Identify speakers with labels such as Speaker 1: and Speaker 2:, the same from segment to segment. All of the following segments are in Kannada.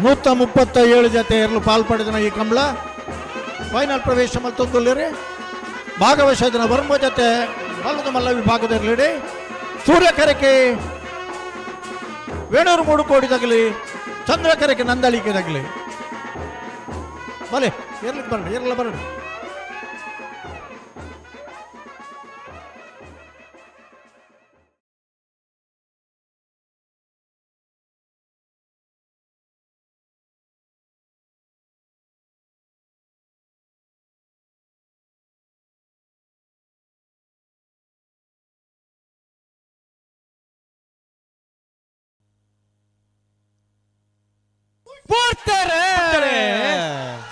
Speaker 1: 137 ಜೊತೆ ಎರಲು ಪಾಲ್ಪಡಿದ ಈ ಕಂಬಳ ಫೈನಲ್ ಪ್ರವೇಶ ಮತ್ತೊಂದುಲ್ಲಿರಿ ಭಾಗವಹಿಸಿದ ವರ್ಮ ಜೊತೆ ಮಲ್ಲದ ಮಲ್ಲ ವಿಭಾಗದಲ್ಲಿ ಸೂರ್ಯಕರೆಕೆ ವೇಣೂರು ಮೂಡುಕೋಡಿದಾಗಲಿ ಚಂದ್ರಕರೆಕೆ ನಂದಳಿಕೆದಾಗಲಿ ಬಲೆ ಇರ್ಲಿಕ್ಕೆ ಬರಲಿ ಇರಲ್ಲ ಬರಲಿ.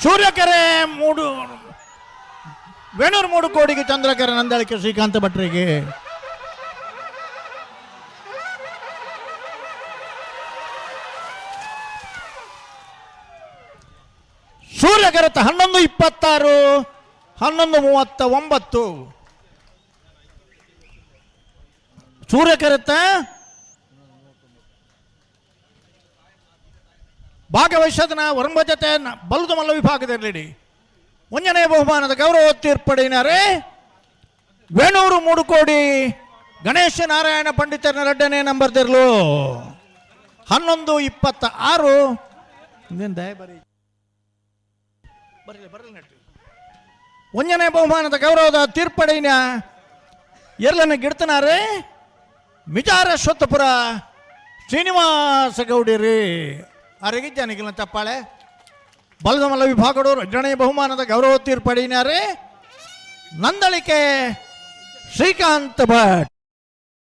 Speaker 1: ಸೂರ್ಯಕೆರೆ ವೇಣೂರು ಮೂಡುಕೋಡಿಗೆ ಚಂದ್ರಕೆರೆ ನಂದಳಿಕೆ ಶ್ರೀಕಾಂತ ಭಟ್ರಿಗೆ ಸೂರ್ಯಕೆರೆ 11:26 11:39 ಸೂರ್ಯಕೆರೆತ ಭಾಗವಹಿಸದನ ವರ್ಮ ಜೊತೆ ಬಲದ ಮಲ್ಲ ವಿಭಾಗದಲ್ಲಿ ಮುಂಜಾನೆ ಬಹುಮಾನದ ಗೌರವ ತೀರ್ಪಡಿನಾರೆ ವೇಣೂರು ಮೂಡುಕೋಡಿ ಗಣೇಶ ನಾರಾಯಣ ಪಂಡಿತರನ 2ನೇ ನಂಬರ್ದಿರ್ಲು 11:26 ಮುಂಜಾನೆ ಬಹುಮಾನದ ಗೌರವದ ತೀರ್ಪಡಿನ ಎರಲನ್ನು ಗಿಡ್ತನಾರೆ ಮಿಜಾರ ಸ್ವತ್ತಪುರ ಶ್ರೀನಿವಾಸ ಗೌಡಿರಿ ಅರಗಿಜ್ಜಾನಿಗಿಲ್ಲ ಚಪ್ಪಾಳೆ ಬಲದ ಮಲ್ಲ ವಿಭಾಗದವರು 2ನೇ ಬಹುಮಾನದ ಗೌರವ ತೀರ್ಪಡಿನಾರೆ ನಂದಳಿಕೆ ಶ್ರೀಕಾಂತ್ ಭಟ್.